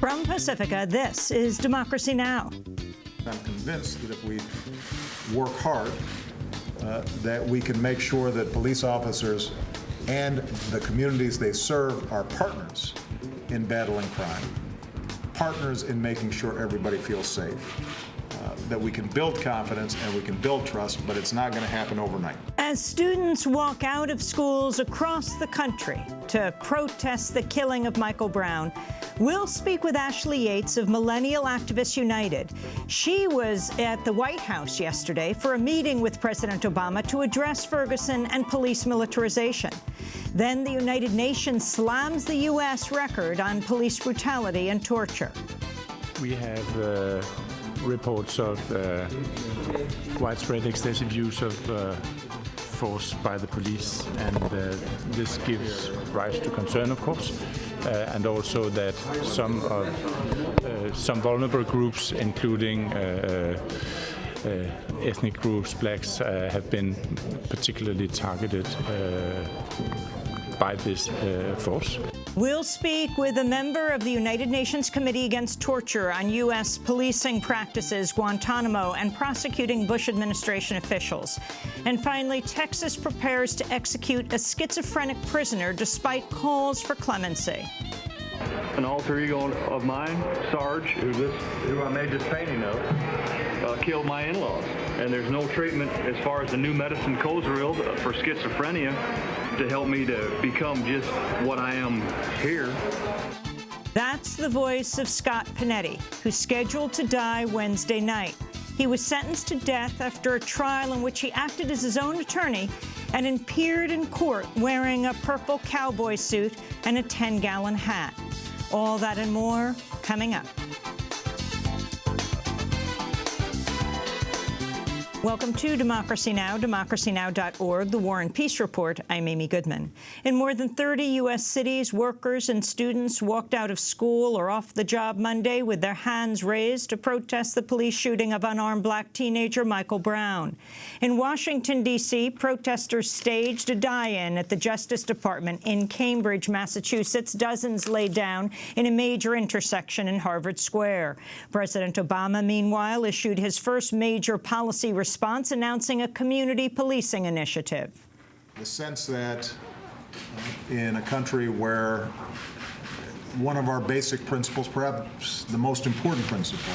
From Pacifica, this is Democracy Now! I'm convinced that if we work hard, that we can make sure that police officers and the communities they serve are partners in battling crime, partners in making sure everybody feels safe, that we can build confidence and we can build trust, but it's not going to happen overnight. As students walk out of schools across the country to protest the killing of Michael Brown, we'll speak with Ashley Yates of Millennial Activists United. She was at the White House yesterday for a meeting with President Obama to address Ferguson and police militarization. Then the United Nations slams the U.S. record on police brutality and torture. We have reports of widespread excessive use of force by the police, and this gives rise to concern, of course, and also that some vulnerable groups, including ethnic groups, blacks, have been particularly targeted by this force. We'll speak with a member of the United Nations Committee Against Torture on U.S. policing practices, Guantanamo, and prosecuting Bush administration officials. And finally, Texas prepares to execute a schizophrenic prisoner despite calls for clemency. An alter ego of mine, Sarge, who I made this painting of, killed my in-laws. And there's no treatment as far as the new medicine Cozaril for schizophrenia to help me to become just what I am here. That's the voice of Scott Panetti, who's scheduled to die Wednesday night. He was sentenced to death after a trial in which he acted as his own attorney and appeared in court wearing a purple cowboy suit and a 10-gallon hat. All that and more coming up. Welcome to Democracy Now!, democracynow.org, the War and Peace Report. I'm Amy Goodman. In more than 30 U.S. cities, workers and students walked out of school or off the job Monday with their hands raised to protest the police shooting of unarmed black teenager Michael Brown. In Washington, D.C., protesters staged a die-in at the Justice Department in Cambridge, Massachusetts. Dozens laid down in a major intersection in Harvard Square. President Obama, meanwhile, issued his first major policy response announcing a community policing initiative. The sense that in a country where one of our basic principles, perhaps the most important principle,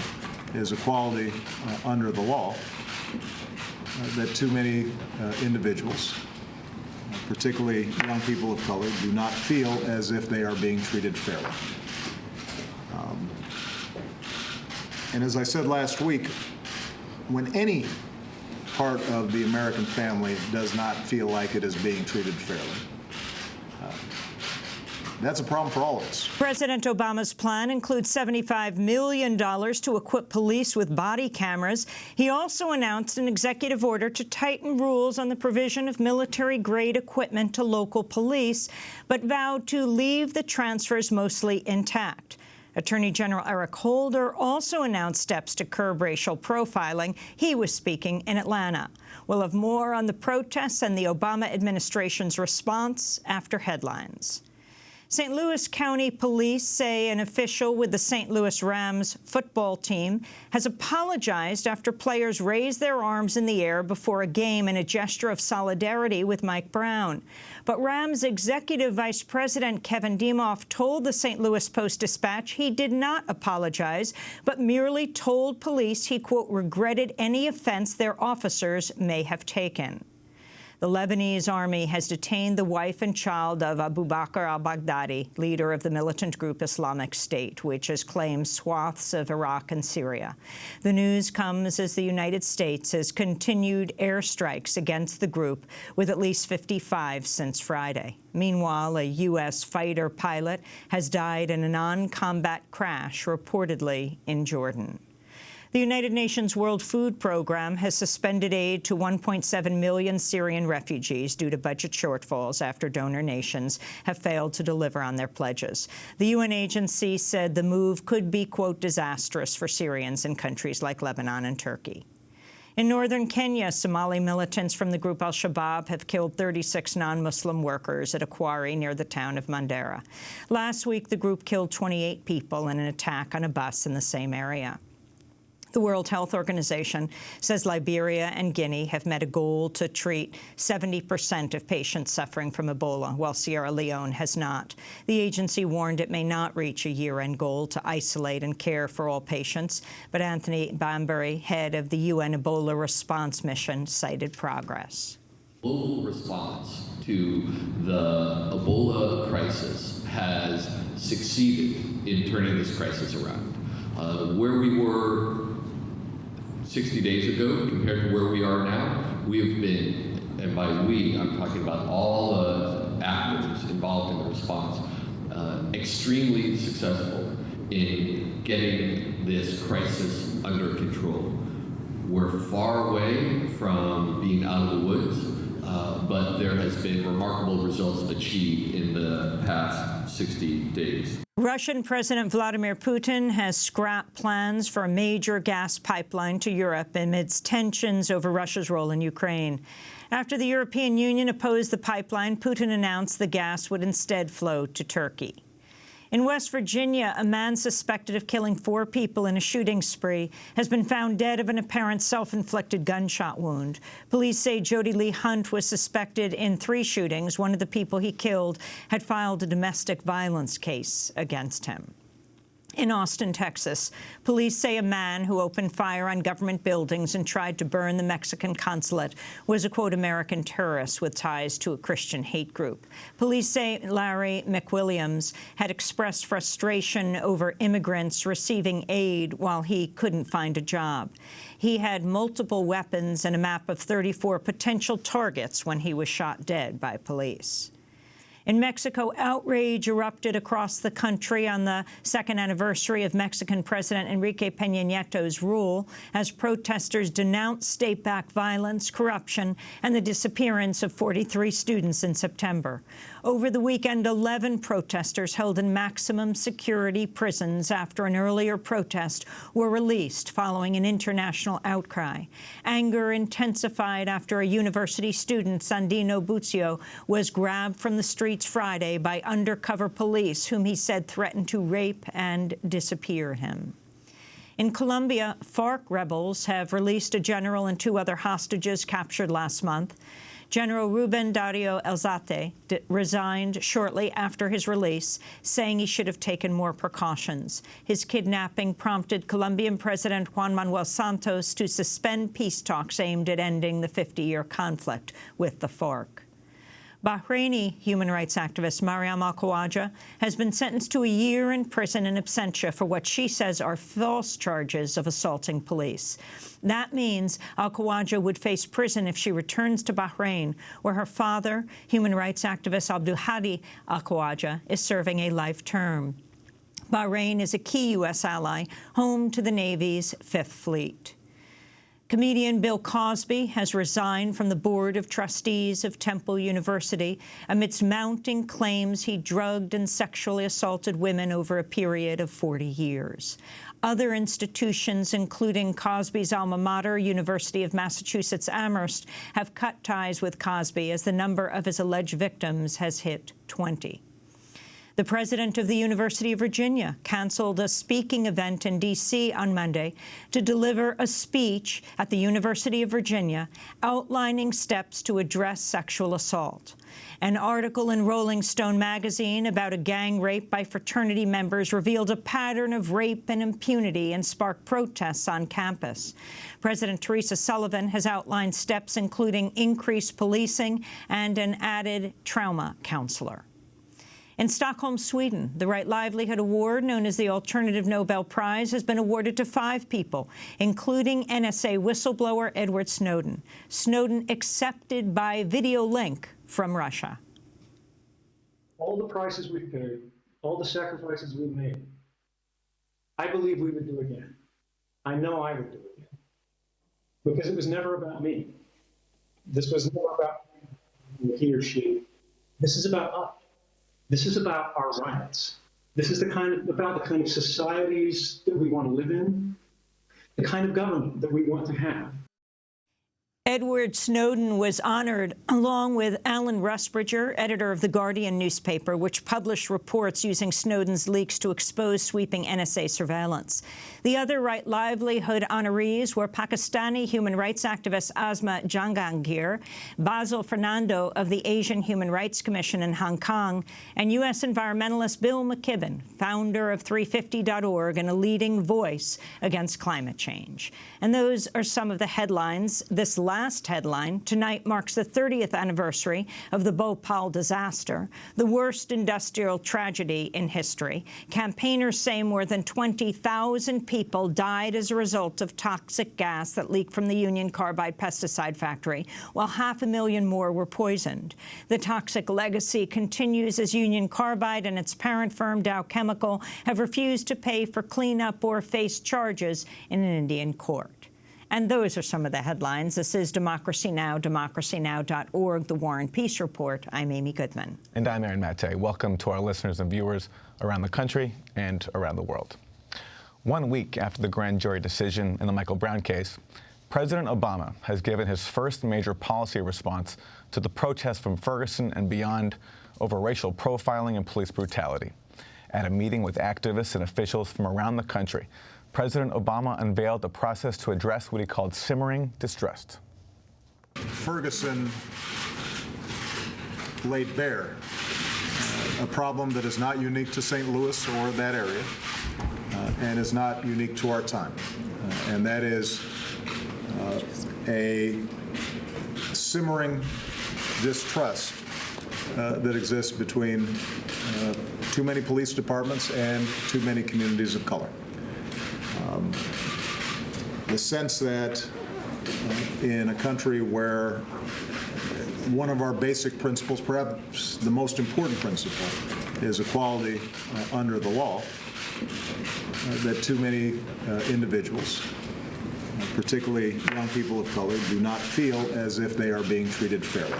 is equality under the law, that too many individuals, particularly young people of color, do not feel as if they are being treated fairly. And as I said last week, when any part of the American family does not feel like it is being treated fairly, that's a problem for all of us. President Obama's plan includes $75 million to equip police with body cameras. He also announced an executive order to tighten rules on the provision of military-grade equipment to local police, but vowed to leave the transfers mostly intact. Attorney General Eric Holder also announced steps to curb racial profiling. He was speaking in Atlanta. We'll have more on the protests and the Obama administration's response after headlines. St. Louis County Police say an official with the St. Louis Rams football team has apologized after players raised their arms in the air before a game in a gesture of solidarity with Mike Brown. But Rams Executive Vice President Kevin Demoff told the St. Louis Post-Dispatch he did not apologize, but merely told police he, quote, regretted any offense their officers may have taken. The Lebanese army has detained the wife and child of Abu Bakr al-Baghdadi, leader of the militant group Islamic State, which has claimed swaths of Iraq and Syria. The news comes as the United States has continued airstrikes against the group, with at least 55 since Friday. Meanwhile, a U.S. fighter pilot has died in a non-combat crash, reportedly in Jordan. The United Nations World Food Program has suspended aid to 1.7 million Syrian refugees due to budget shortfalls after donor nations have failed to deliver on their pledges. The UN agency said the move could be, quote, disastrous for Syrians in countries like Lebanon and Turkey. In northern Kenya, Somali militants from the group al-Shabaab have killed 36 non-Muslim workers at a quarry near the town of Mandera. Last week, the group killed 28 people in an attack on a bus in the same area. The World Health Organization says Liberia and Guinea have met a goal to treat 70% of patients suffering from Ebola, while Sierra Leone has not. The agency warned it may not reach a year-end goal to isolate and care for all patients, but Anthony Bambury, head of the UN Ebola response mission, cited progress. Global response to the Ebola crisis has succeeded in turning this crisis around. Where we were 60 days ago compared to where we are now, we have been, and by we, I'm talking about all the actors involved in the response, extremely successful in getting this crisis under control. We're far away from being out of the woods, but there has been remarkable results achieved in the past 60 days. Russian President Vladimir Putin has scrapped plans for a major gas pipeline to Europe amidst tensions over Russia's role in Ukraine. After the European Union opposed the pipeline, Putin announced the gas would instead flow to Turkey. In West Virginia, a man suspected of killing 4 people in a shooting spree has been found dead of an apparent self-inflicted gunshot wound. Police say Jody Lee Hunt was suspected in 3 shootings. One of the people he killed had filed a domestic violence case against him. In Austin, Texas, police say a man who opened fire on government buildings and tried to burn the Mexican consulate was a, quote, American terrorist with ties to a Christian hate group. Police say Larry McWilliams had expressed frustration over immigrants receiving aid while he couldn't find a job. He had multiple weapons and a map of 34 potential targets when he was shot dead by police. In Mexico, outrage erupted across the country on the second anniversary of Mexican President Enrique Peña Nieto's rule as protesters denounced state-backed violence, corruption, and the disappearance of 43 students in September. Over the weekend, 11 protesters held in maximum security prisons after an earlier protest were released following an international outcry. Anger intensified after a university student, Sandino Buccio, was grabbed from the streets Friday by undercover police whom he said threatened to rape and disappear him. In Colombia, FARC rebels have released a general and 2 other hostages captured last month. General Ruben Dario Elzate resigned shortly after his release, saying he should have taken more precautions. His kidnapping prompted Colombian President Juan Manuel Santos to suspend peace talks aimed at ending the 50-year conflict with the FARC. Bahraini human rights activist Mariam Al-Khawaja has been sentenced to a year in prison in absentia for what she says are false charges of assaulting police. That means Al-Khawaja would face prison if she returns to Bahrain, where her father, human rights activist Abdul Hadi Al-Khawaja, is serving a life term. Bahrain is a key U.S. ally, home to the Navy's 5th Fleet. Comedian Bill Cosby has resigned from the Board of Trustees of Temple University amidst mounting claims he drugged and sexually assaulted women over a period of 40 years. Other institutions, including Cosby's alma mater, University of Massachusetts Amherst, have cut ties with Cosby as the number of his alleged victims has hit 20. The president of the University of Virginia canceled a speaking event in D.C. on Monday to deliver a speech at the University of Virginia outlining steps to address sexual assault. An article in Rolling Stone magazine about a gang rape by fraternity members revealed a pattern of rape and impunity and sparked protests on campus. President Teresa Sullivan has outlined steps including increased policing and an added trauma counselor. In Stockholm, Sweden, the Right Livelihood Award, known as the Alternative Nobel Prize, has been awarded to 5 people, including NSA whistleblower Edward Snowden. Snowden accepted by video link from Russia. All the prices we've paid, all the sacrifices we've made, I believe we would do again. I know I would do again. Because it was never about me. This was never about he or she. This is about us. This is about our rights. This is about the kind of societies that we want to live in, the kind of government that we want to have. Edward Snowden was honored along with Alan Rusbridger, editor of The Guardian newspaper, which published reports using Snowden's leaks to expose sweeping NSA surveillance. The other Right Livelihood honorees were Pakistani human rights activist Asma Jahangir, Basil Fernando of the Asian Human Rights Commission in Hong Kong, and U.S. environmentalist Bill McKibben, founder of 350.org and a leading voice against climate change. And those are some of the headlines. This last headline tonight marks the 30th anniversary of the Bhopal disaster, the worst industrial tragedy in history. Campaigners say more than 20,000 people died as a result of toxic gas that leaked from the Union Carbide pesticide factory, while 500,000 more were poisoned. The toxic legacy continues as Union Carbide and its parent firm Dow Chemical have refused to pay for cleanup or face charges in an Indian court. And those are some of the headlines. This is Democracy Now!, democracynow.org, The War and Peace Report. I'm Amy Goodman. And I'm Aaron Matte. Welcome to our listeners and viewers around the country and around the world. 1 week after the grand jury decision in the Michael Brown case, President Obama has given his first major policy response to the protests from Ferguson and beyond over racial profiling and police brutality. At a meeting with activists and officials from around the country, President Obama unveiled a process to address what he called simmering distrust. Ferguson laid bare a problem that is not unique to St. Louis or that area, and is not unique to our time. And that is a simmering distrust that exists between too many police departments and too many communities of color. The sense that in a country where one of our basic principles, perhaps the most important principle, is equality under the law, that too many individuals, particularly young people of color, do not feel as if they are being treated fairly.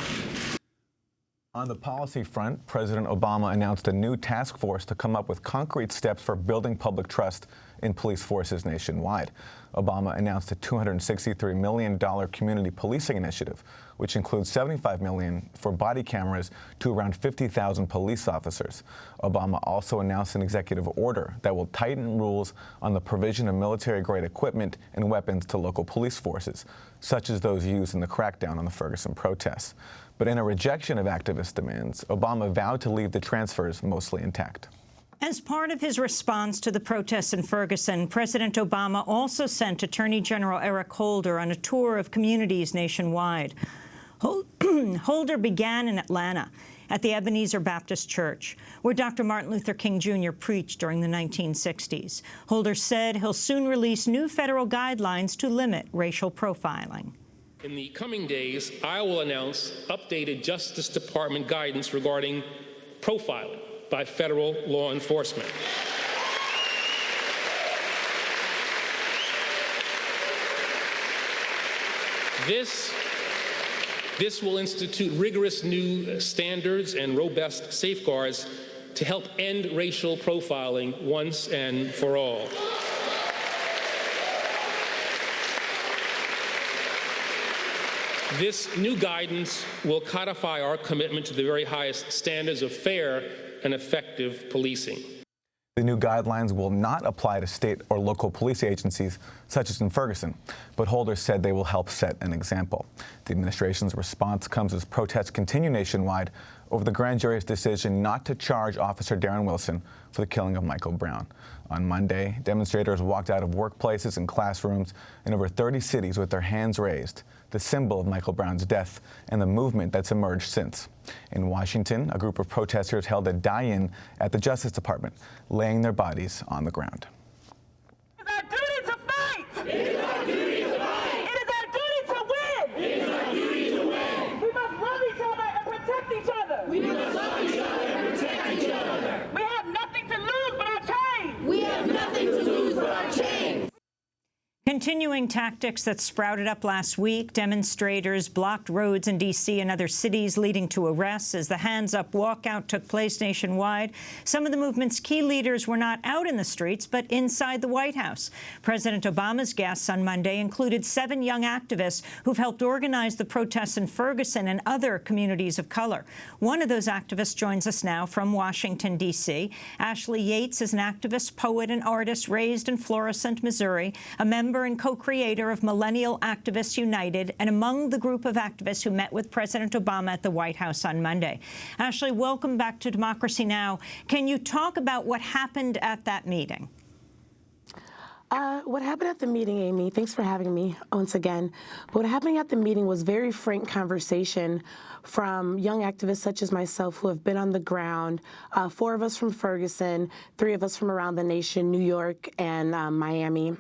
On the policy front, President Obama announced a new task force to come up with concrete steps for building public trust in police forces nationwide. Obama announced a $263 million community policing initiative, which includes $75 million for body cameras to around 50,000 police officers. Obama also announced an executive order that will tighten rules on the provision of military-grade equipment and weapons to local police forces, such as those used in the crackdown on the Ferguson protests. But in a rejection of activist demands, Obama vowed to leave the transfers mostly intact. As part of his response to the protests in Ferguson, President Obama also sent Attorney General Eric Holder on a tour of communities nationwide. Holder began in Atlanta at the Ebenezer Baptist Church, where Dr. Martin Luther King Jr. preached during the 1960s. Holder said he'll soon release new federal guidelines to limit racial profiling. In the coming days, I will announce updated Justice Department guidance regarding profiling by federal law enforcement. This will institute rigorous new standards and robust safeguards to help end racial profiling once and for all. This new guidance will codify our commitment to the very highest standards of fair and effective policing. The new guidelines will not apply to state or local police agencies, such as in Ferguson, but Holder said they will help set an example. The administration's response comes as protests continue nationwide over the grand jury's decision not to charge Officer Darren Wilson for the killing of Michael Brown. On Monday, demonstrators walked out of workplaces and classrooms in over 30 cities with their hands raised, the symbol of Michael Brown's death and the movement that's emerged since. In Washington, a group of protesters held a die-in at the Justice Department, laying their bodies on the ground. It is our duty to fight! It is our duty to fight! It is our duty to win! It is our duty to win! We must love each other and protect each other! We must love each other and protect each other! We have nothing to lose but our chains! We have nothing to lose but our chains! Continuing tactics that sprouted up last week, demonstrators blocked roads in D.C. and other cities, leading to arrests as the Hands Up walkout took place nationwide. Some of the movement's key leaders were not out in the streets, but inside the White House. President Obama's guests on Monday included 7 young activists who've helped organize the protests in Ferguson and other communities of color. One of those activists joins us now from Washington, D.C. Ashley Yates is an activist, poet, and artist raised in Florissant, Missouri, a member and co-creator of Millennial Activists United, and among the group of activists who met with President Obama at the White House on Monday. Ashley, welcome back to Democracy Now! Can you talk about what happened at that meeting? What happened at the meeting, Amy, thanks for having me once again. What happened at the meeting was very frank conversation from young activists such as myself who have been on the ground, 4 of us from Ferguson, 3 of us from around the nation, New York and Miami.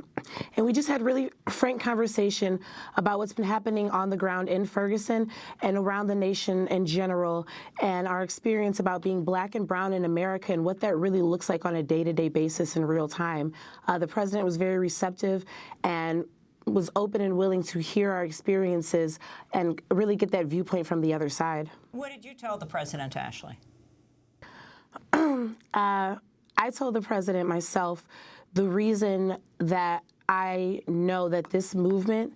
And we just had really frank conversation about what's been happening on the ground in Ferguson and around the nation in general, and our experience about being Black and brown in America and what that really looks like on a day-to-day basis in real time. The president was very receptive and was open and willing to hear our experiences and really get that viewpoint from the other side. What did you tell the president, Ashley? I told the president myself the reason that I know that this movement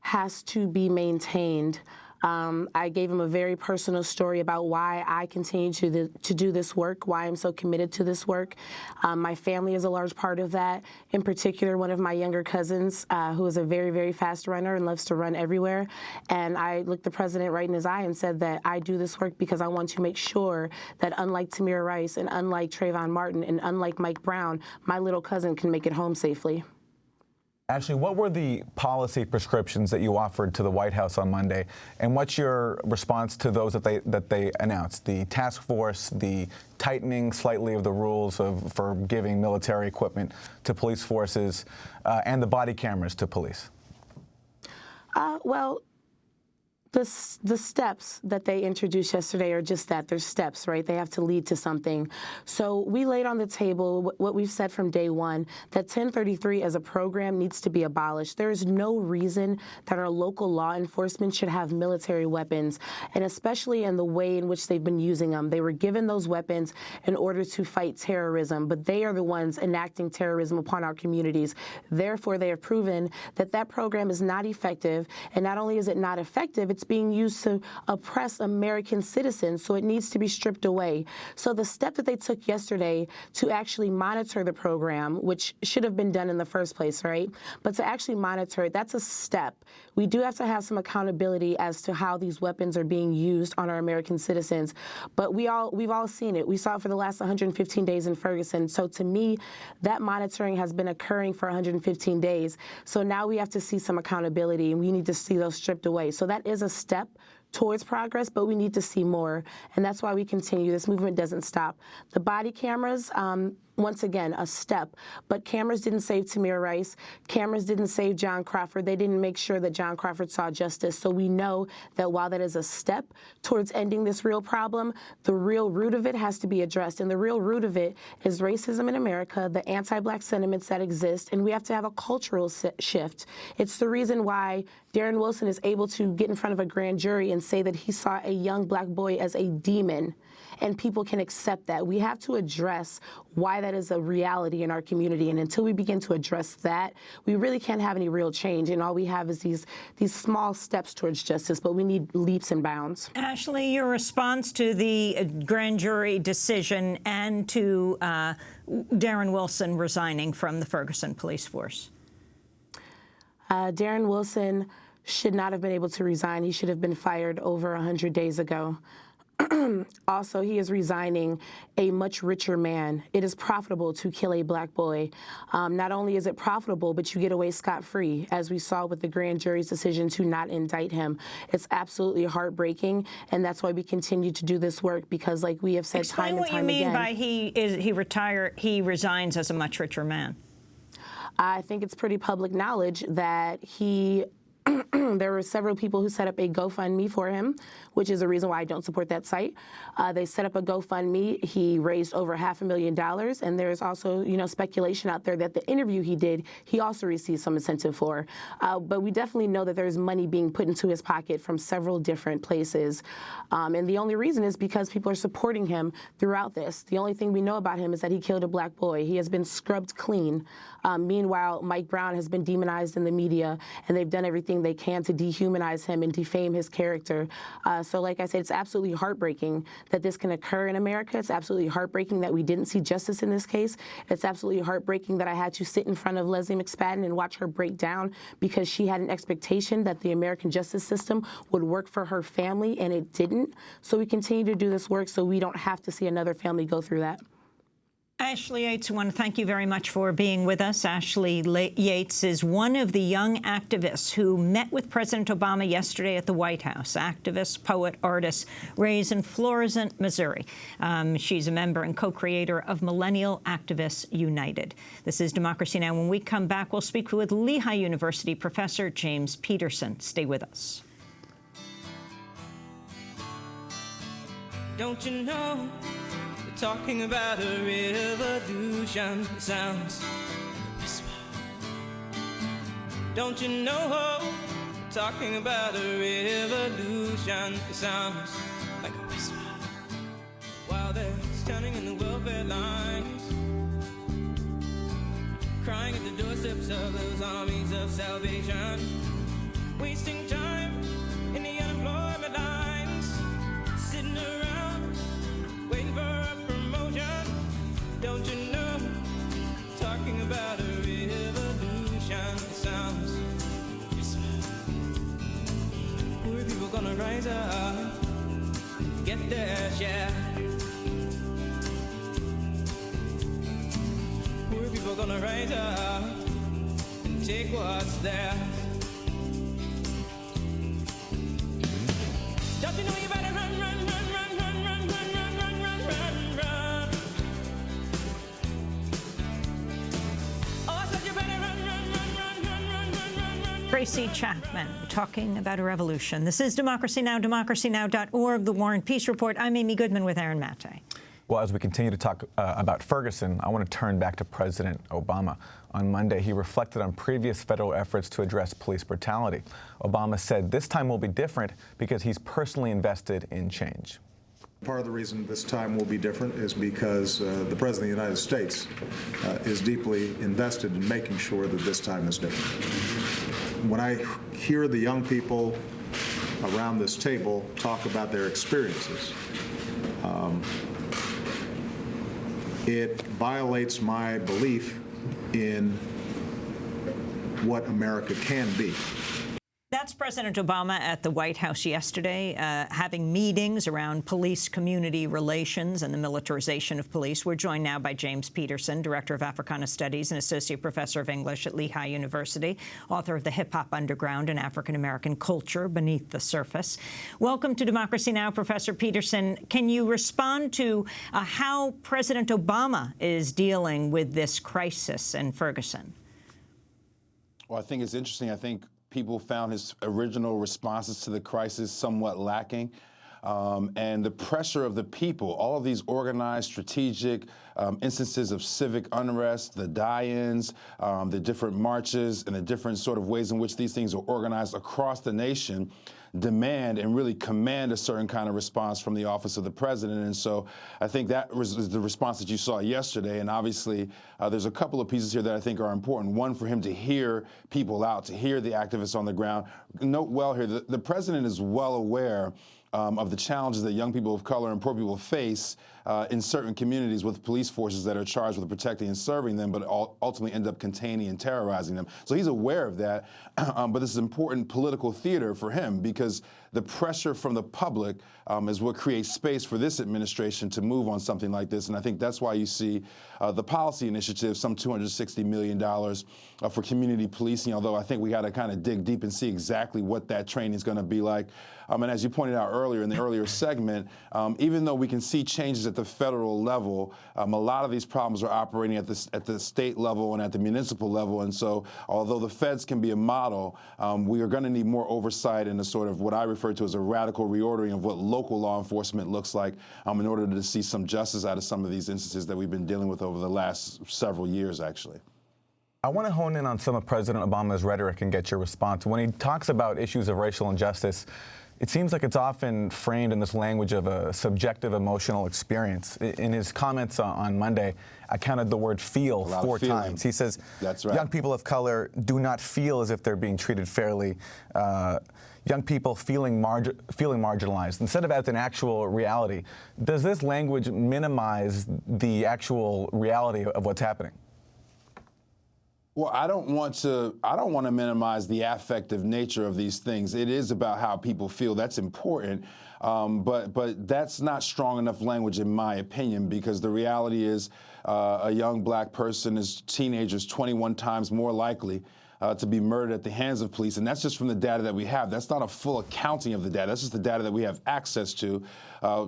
has to be maintained. I gave him a very personal story about why I continue to do this work, why I'm so committed to this work. My family is a large part of that. In particular, one of my younger cousins, who is a very, very fast runner and loves to run everywhere. And I looked the president right in his eye and said that I do this work because I want to make sure that unlike Tamir Rice and unlike Trayvon Martin and unlike Mike Brown, my little cousin can make it home safely. Ashley, what were the policy prescriptions that you offered to the White House on Monday, and what's your response to those that they announced? The task force, the tightening slightly of the rules for giving military equipment to police forces, and the body cameras to police? Well, the steps that they introduced yesterday are just that. They're steps, right? They have to lead to something. So we laid on the table what we've said from day one, that 1033 as a program needs to be abolished. There is no reason that our local law enforcement should have military weapons, and especially in the way in which they've been using them. They were given those weapons in order to fight terrorism, but they are the ones enacting terrorism upon our communities. Therefore, they have proven that that program is not effective, and not only is it not effective, it's being used to oppress American citizens, so it needs to be stripped away. So the step that they took yesterday to actually monitor the program, which should have been done in the first place, right? But to actually monitor it, that's a step. We do have to have some accountability as to how these weapons are being used on our American citizens. But we've all seen it. We saw it for the last 115 days in Ferguson. So to me, that monitoring has been occurring for 115 days. So now we have to see some accountability, and we need to see those stripped away. So that is a step towards progress, but we need to see more, and that's why we continue. This movement doesn't stop. The body cameras, once again, a step, but cameras didn't save Tamir Rice. Cameras didn't save John Crawford. They didn't make sure that John Crawford saw justice. So we know that while that is a step towards ending this real problem, the real root of it has to be addressed, and the real root of it is racism in America, the anti-Black sentiments that exist, and we have to have a cultural shift. It's the reason why Darren Wilson is able to get in front of a grand jury and say that he saw a young Black boy as a demon, and people can accept that. We have to address why that is a reality in our community, and until we begin to address that, we really can't have any real change, and all we have is these small steps towards justice, but we need leaps and bounds. Ashley, your response to the grand jury decision and to Darren Wilson resigning from the Ferguson police force? Darren Wilson should not have been able to resign. He should have been fired over 100 days ago. Also, he is resigning a much richer man. It is profitable to kill a Black boy. Not only is it profitable, but you get away scot-free, as we saw with the grand jury's decision to not indict him. It's absolutely heartbreaking, and that's why we continue to do this work, because like we have said time and time again. Explain what you mean by he resigns as a much richer man. I think it's pretty public knowledge that he There were several people who set up a GoFundMe for him, which is the reason why I don't support that site. They set up a GoFundMe. He raised over $500,000, and there's also, speculation out there that the interview he did, he also received some incentive for. But we definitely know that there's money being put into his pocket from several different places. And the only reason is because people are supporting him throughout this. The only thing we know about him is that he killed a black boy. He has been scrubbed clean. Meanwhile, Mike Brown has been demonized in the media, and they've done everything they can to dehumanize him and defame his character. So like I said, it's absolutely heartbreaking that this can occur in America. It's absolutely heartbreaking that we didn't see justice in this case. It's absolutely heartbreaking that I had to sit in front of Leslie McSpadden and watch her break down because she had an expectation that the American justice system would work for her family, and it didn't. So we continue to do this work so we don't have to see another family go through that. Ashley Yates, I want to thank you very much for being with us. Ashley Yates is one of the young activists who met with President Obama yesterday at the White House. Activist, poet, artist, raised in Florissant, Missouri. She's a member and co-creator of Millennial Activists United. This is Democracy Now! When we come back, we'll speak with Lehigh University professor James Peterson. Stay with us. Don't you know? Talking about a revolution sounds whisper. Don't you know? Talking about a revolution sounds like a whisper. While they're standing in the welfare lines, crying at the doorsteps of those armies of salvation, wasting time in the unemployment lines, sitting around waiting for a promotion. Don't you know? Talking about a revolution sounds whisper. Poor people gonna rise up, get their share. Poor people gonna rise up and take what's theirs. Don't you know you better run, run, run, run, run, run, run, run, run, run, run, run. Oh, I said you better run, run, run, run, run, run, run, run, run. Tracy Chapman talking about a revolution. This is Democracy Now!, democracynow.org, The War and Peace Report. I'm Amy Goodman with Aaron Maté. Well, as we continue to talk about Ferguson, I want to turn back to President Obama. On Monday, he reflected on previous federal efforts to address police brutality. Obama said this time will be different because he's personally invested in change. Part of the reason this time will be different is because the President of the United States is deeply invested in making sure that this time is different. When I hear the young people around this table talk about their experiences, it violates my belief in what America can be. That's President Obama at the White House yesterday, having meetings around police-community relations and the militarization of police. We're joined now by James Peterson, Director of Africana Studies and Associate Professor of English at Lehigh University, author of The Hip-Hop Underground and African-American Culture Beneath the Surface. Welcome to Democracy Now!, Professor Peterson. Can you respond to how President Obama is dealing with this crisis in Ferguson? Well, I think it's interesting. I think people found his original responses to the crisis somewhat lacking. And the pressure of the people, all of these organized, strategic instances of civic unrest, the die-ins, the different marches, and the different sort of ways in which these things are organized across the nation, demand and really command a certain kind of response from the office of the president. And so I think that was the response that you saw yesterday. And obviously, there's a couple of pieces here that I think are important. One, for him to hear people out, to hear the activists on the ground. Note well here, the president is well aware of the challenges that young people of color and poor people face in certain communities with police forces that are charged with protecting and serving them, but ultimately end up containing and terrorizing them. So he's aware of that, but this is important political theater for him because the pressure from the public is what creates space for this administration to move on something like this. And I think that's why you see the policy initiative, some $260 million for community policing, although I think we got to kind of dig deep and see exactly what that training is going to be like. And as you pointed out earlier in the earlier segment, even though we can see changes at the federal level, a lot of these problems are operating at the state level and at the municipal level. And so, although the feds can be a model, we are going to need more oversight and a sort of what I refer to as a radical reordering of what local law enforcement looks like in order to see some justice out of some of these instances that we've been dealing with over the last several years, actually. I want to hone in on some of President Obama's rhetoric and get your response. When he talks about issues of racial injustice, it seems like it's often framed in this language of a subjective emotional experience. In his comments on Monday, I counted the word feel 4 times. He says, that's right, young people of color do not feel as if they're being treated fairly. Young people feeling marginalized, instead of as an actual reality. Does this language minimize the actual reality of what's happening? Well, I don't want to minimize the affective nature of these things. It is about how people feel. That's important. But that's not strong enough language, in my opinion, because the reality is a young black person is 21 times more likely to be murdered at the hands of police. And that's just from the data that we have. That's not a full accounting of the data. That's just the data that we have access to.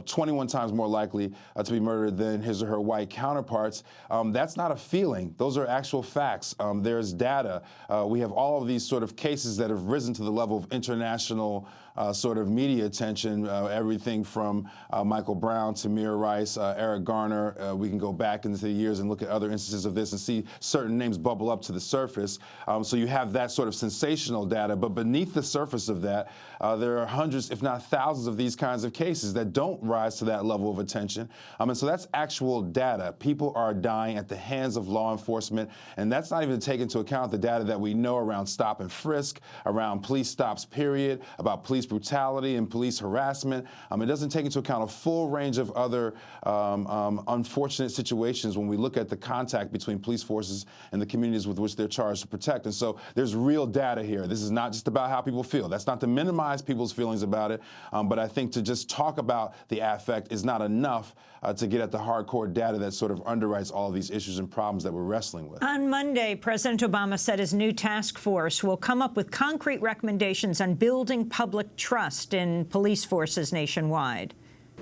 21 times more likely to be murdered than his or her white counterparts. That's not a feeling. Those are actual facts. There's data. We have all of these sort of cases that have risen to the level of international sort of media attention, everything from Michael Brown, Tamir Rice, Eric Garner. We can go back into the years and look at other instances of this and see certain names bubble up to the surface. So you have that sort of sensational data, but beneath the surface of that, there are hundreds, if not thousands, of these kinds of cases that don't rise to that level of attention. And so that's actual data. People are dying at the hands of law enforcement, and that's not even to take into account the data that we know around stop and frisk, around police stops, period, about police brutality and police harassment. It doesn't take into account a full range of other unfortunate situations when we look at the contact between police forces and the communities with which they're charged to protect. And so there's real data here. This is not just about how people feel. That's not to minimize people's feelings about it, but I think to just talk about the affect is not enough to get at the hardcore data that sort of underwrites all of these issues and problems that we're wrestling with. On Monday, President Obama said his new task force will come up with concrete recommendations on building public trust in police forces nationwide.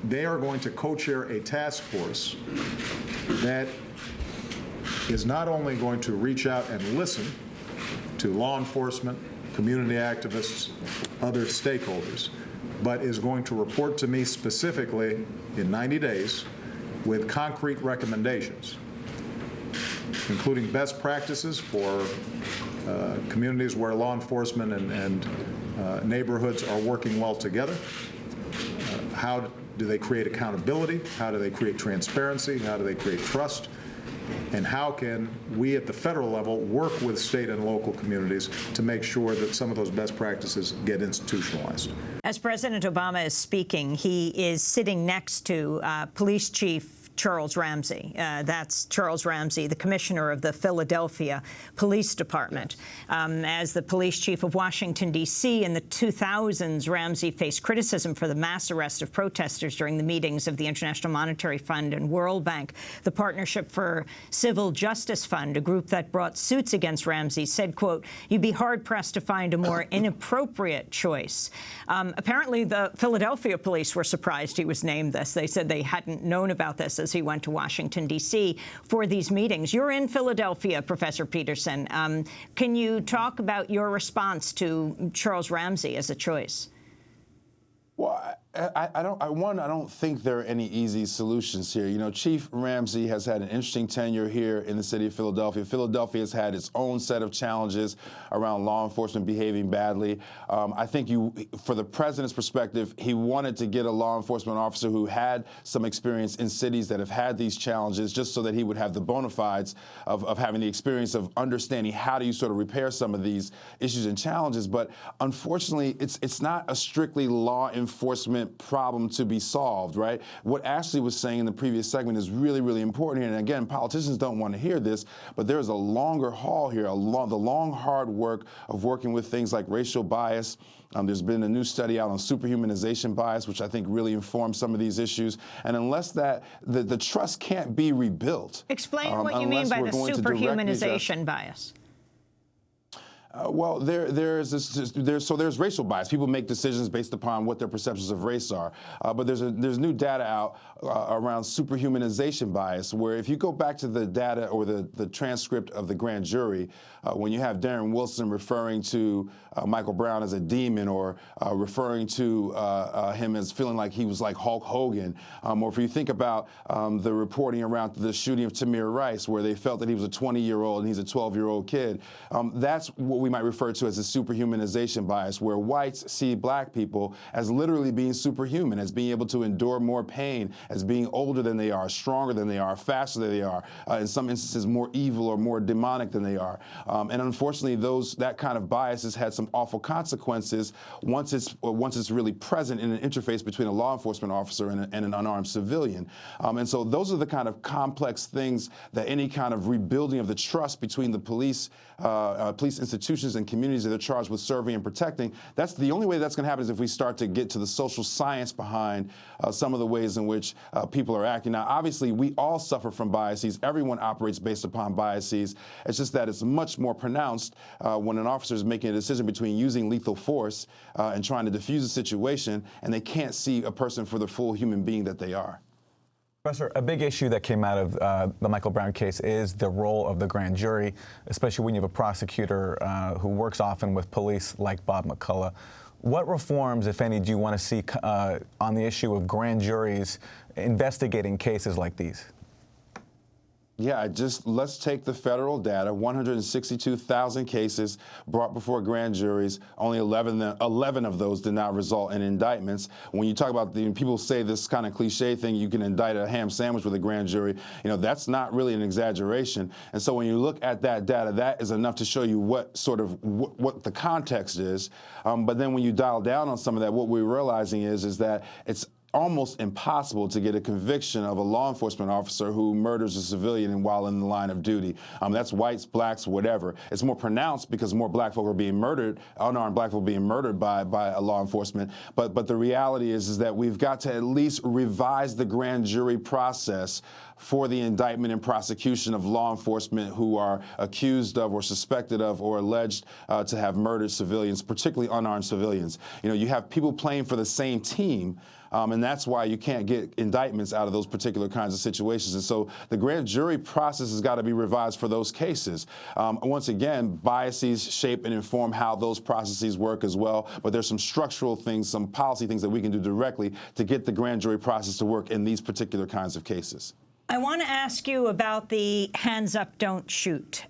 They are going to co-chair a task force that is not only going to reach out and listen to law enforcement, community activists, other stakeholders, but is going to report to me specifically in 90 days with concrete recommendations, including best practices for communities where law enforcement and neighborhoods are working well together. How do they create accountability? How do they create transparency? How do they create trust? And how can we at the federal level work with state and local communities to make sure that some of those best practices get institutionalized? As President Obama is speaking, he is sitting next to Police Chief Charles Ramsey. That's Charles Ramsey, the commissioner of the Philadelphia Police Department. As the police chief of Washington, D.C. in the 2000s, Ramsey faced criticism for the mass arrest of protesters during the meetings of the International Monetary Fund and World Bank. The Partnership for Civil Justice Fund, a group that brought suits against Ramsey, said, quote, "You'd be hard-pressed to find a more inappropriate choice." Apparently, the Philadelphia police were surprised he was named this. They said they hadn't known about this as he went to Washington, D.C. for these meetings. You're in Philadelphia, Professor Peterson. Can you talk about your response to Charles Ramsey as a choice? Well, I don't think there are any easy solutions here. You know, Chief Ramsey has had an interesting tenure here in the city of Philadelphia. Philadelphia has had its own set of challenges around law enforcement behaving badly. I think for the president's perspective, he wanted to get a law enforcement officer who had some experience in cities that have had these challenges, just so that he would have the bona fides of having the experience of understanding how do you sort of repair some of these issues and challenges. But unfortunately, it's not a strictly law enforcement problem to be solved, right? What Ashley was saying in the previous segment is really, really important here. And again, politicians don't want to hear this, but there's a longer haul here, the long, hard work of working with things like racial bias. There's been a new study out on superhumanization bias, which I think really informs some of these issues. And unless the trust can't be rebuilt. Explain what you mean by the superhumanization bias. Well, there's racial bias. People make decisions based upon what their perceptions of race are. But there's new data out around superhumanization bias, where if you go back to the data or the transcript of the grand jury, when you have Darren Wilson referring to Michael Brown as a demon, or referring to him as feeling like he was like Hulk Hogan, or if you think about the reporting around the shooting of Tamir Rice, where they felt that he was a 20-year-old and he's a 12-year-old kid, that's what we might refer to as a superhumanization bias, where whites see black people as literally being superhuman, as being able to endure more pain, as being older than they are, stronger than they are, faster than they are, in some instances more evil or more demonic than they are. And unfortunately, that kind of bias has had some awful consequences once it's really present in an interface between a law enforcement officer and an unarmed civilian. And so those are the kind of complex things that any kind of rebuilding of the trust between the police institutions and communities that they're charged with serving and protecting, that's the only way that's going to happen, is if we start to get to the social science behind some of the ways in which people are acting. Now, obviously, we all suffer from biases. Everyone operates based upon biases. It's just that it's much more pronounced when an officer is making a decision between using lethal force and trying to defuse a situation, and they can't see a person for the full human being that they are. Professor, a big issue that came out of the Michael Brown case is the role of the grand jury, especially when you have a prosecutor who works often with police like Bob McCullough. What reforms, if any, do you want to see on the issue of grand juries investigating cases like these? Yeah, let's take the federal data, 162,000 cases brought before grand juries. Only 11 of those did not result in indictments. When you talk about people say this kind of cliche thing, you can indict a ham sandwich with a grand jury, that's not really an exaggeration. And so when you look at that data, that is enough to show you what the context is. But then when you dial down on some of that, what we're realizing is that it's almost impossible to get a conviction of a law enforcement officer who murders a civilian while in the line of duty. That's whites, blacks, whatever. It's more pronounced because more black folk are being murdered, unarmed black folk being murdered by a law enforcement. But the reality is that we've got to at least revise the grand jury process for the indictment and prosecution of law enforcement who are accused of or suspected of or alleged to have murdered civilians, particularly unarmed civilians. You have people playing for the same team, and that's why you can't get indictments out of those particular kinds of situations. And so the grand jury process has got to be revised for those cases. Once again, biases shape and inform how those processes work as well, but there's some structural things, some policy things that we can do directly to get the grand jury process to work in these particular kinds of cases. I want to ask you about the hands up, don't shoot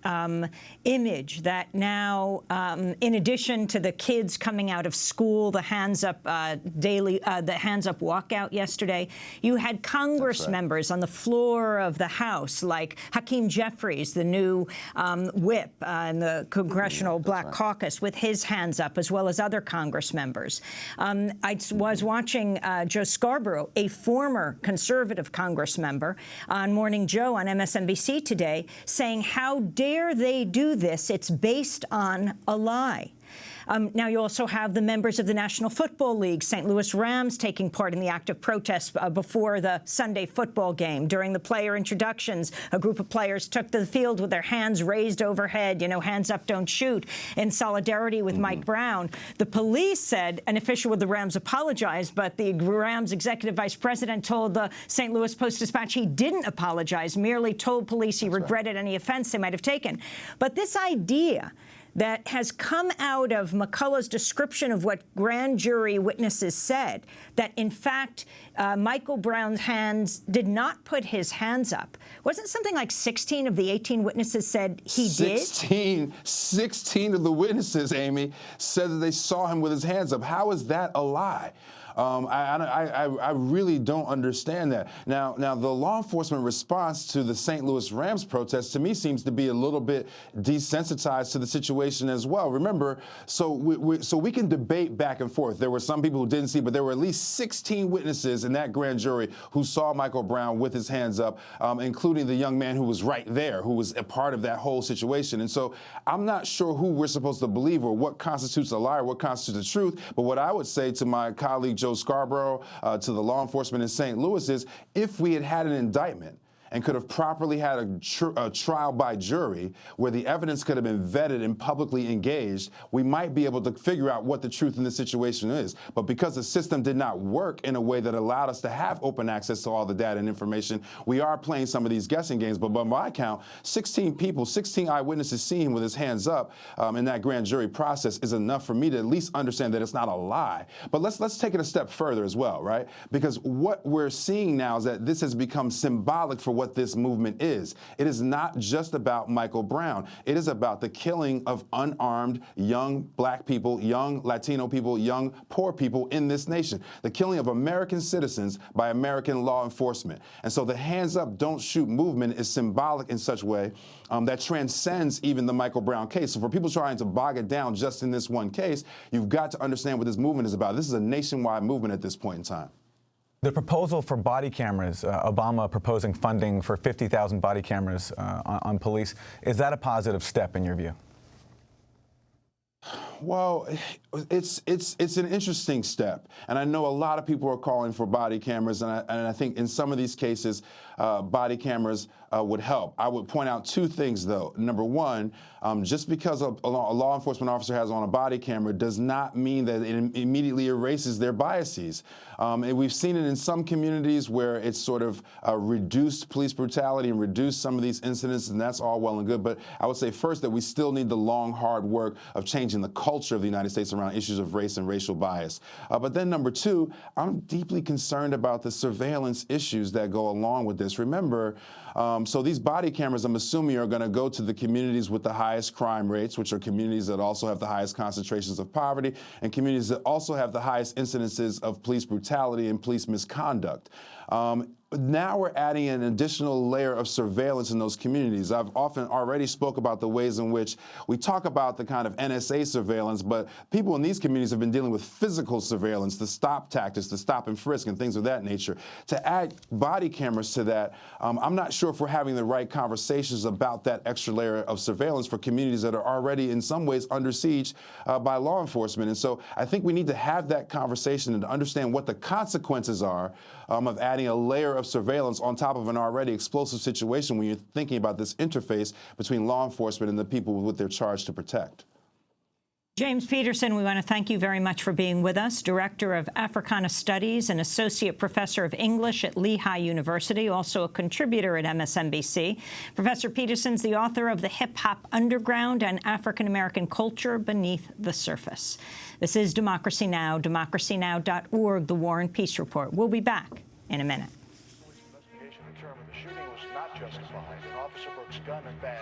image that now, in addition to the kids coming out of school, the hands up the hands up walkout yesterday, you had Congress members on the floor of the House, like Hakeem Jeffries, the new whip in the Congressional Black Caucus, with his hands up, as well as other Congress members. I was watching Joe Scarborough, a former conservative Congress member, on Morning Joe on MSNBC today, saying, how dare they do this? It's based on a lie. Now, you also have the members of the National Football League, St. Louis Rams, taking part in the active protest before the Sunday football game. During the player introductions, a group of players took to the field with their hands raised overhead, hands up, don't shoot, in solidarity with Mike Brown. The police said an official with the Rams apologized, but the Rams executive vice president told the St. Louis Post-Dispatch he didn't apologize, merely told police he regretted any offense they might have taken. But this idea that has come out of McCullough's description of what grand jury witnesses said, that in fact Michael Brown's hands did not put his hands up. Wasn't something like 16 of the 18 witnesses said he did? 16 of the witnesses, Amy, said that they saw him with his hands up. How is that a lie? I really don't understand that. Now, the law enforcement response to the St. Louis Rams protest, to me, seems to be a little bit desensitized to the situation as well. Remember, so we can debate back and forth. There were some people who didn't see, but there were at least 16 witnesses in that grand jury who saw Michael Brown with his hands up, including the young man who was right there, who was a part of that whole situation. And so I'm not sure who we're supposed to believe or what constitutes a lie or what constitutes the truth. But what I would say to my colleague Joe Scarborough, to the law enforcement in St. Louis, is if we had had an indictment and could have properly had a trial by jury where the evidence could have been vetted and publicly engaged, we might be able to figure out what the truth in this situation is. But because the system did not work in a way that allowed us to have open access to all the data and information, we are playing some of these guessing games. But by my count, 16 people, 16 eyewitnesses seeing him with his hands up in that grand jury process is enough for me to at least understand that it's not a lie. But let's take it a step further as well, right? Because what we're seeing now is that this has become symbolic for what this movement is. It is not just about Michael Brown. It is about the killing of unarmed young black people, young Latino people, young poor people in this nation. The killing of American citizens by American law enforcement. And so the hands up, don't shoot movement is symbolic in such a way that transcends even the Michael Brown case. So for people trying to bog it down just in this one case, you've got to understand what this movement is about. This is a nationwide movement at this point in time. The proposal for body cameras, Obama proposing funding for 50,000 body cameras on police, is that a positive step in your view? Well, it's an interesting step, and I know a lot of people are calling for body cameras, and I think in some of these cases, body cameras would help. I would point out two things, though. Number one, just because a law enforcement officer has on a body camera does not mean that it immediately erases their biases. And we've seen it in some communities where it's sort of reduced police brutality and reduced some of these incidents, and that's all well and good. But I would say first that we still need the long, hard work of changing the culture of the United States around issues of race and racial bias. But then number two, I'm deeply concerned about the surveillance issues that go along with this. Remember, so these body cameras, I'm assuming, are going to go to the communities with the highest crime rates, which are communities that also have the highest concentrations of poverty, and communities that also have the highest incidences of police brutality and police misconduct. Now we're adding an additional layer of surveillance in those communities. I've often already spoke about the ways in which we talk about the kind of NSA surveillance, but people in these communities have been dealing with physical surveillance, the stop tactics, the stop and frisk, and things of that nature. To add body cameras to that, I'm not sure if we're having the right conversations about that extra layer of surveillance for communities that are already in some ways under siege by law enforcement. And so I think we need to have that conversation and to understand what the consequences are of adding a layer of surveillance on top of an already explosive situation when you're thinking about this interface between law enforcement and the people with their charge to protect. James Peterson, we want to thank you very much for being with us, Director of Africana Studies and Associate Professor of English at Lehigh University, also a contributor at MSNBC. Professor Peterson's the author of The Hip-Hop Underground and African-American Culture Beneath the Surface. This is Democracy Now!, democracynow.org, The War and Peace Report. We'll be back in a minute. Investigation determined the shooting was not justified, and Officer Brooks' gun and badge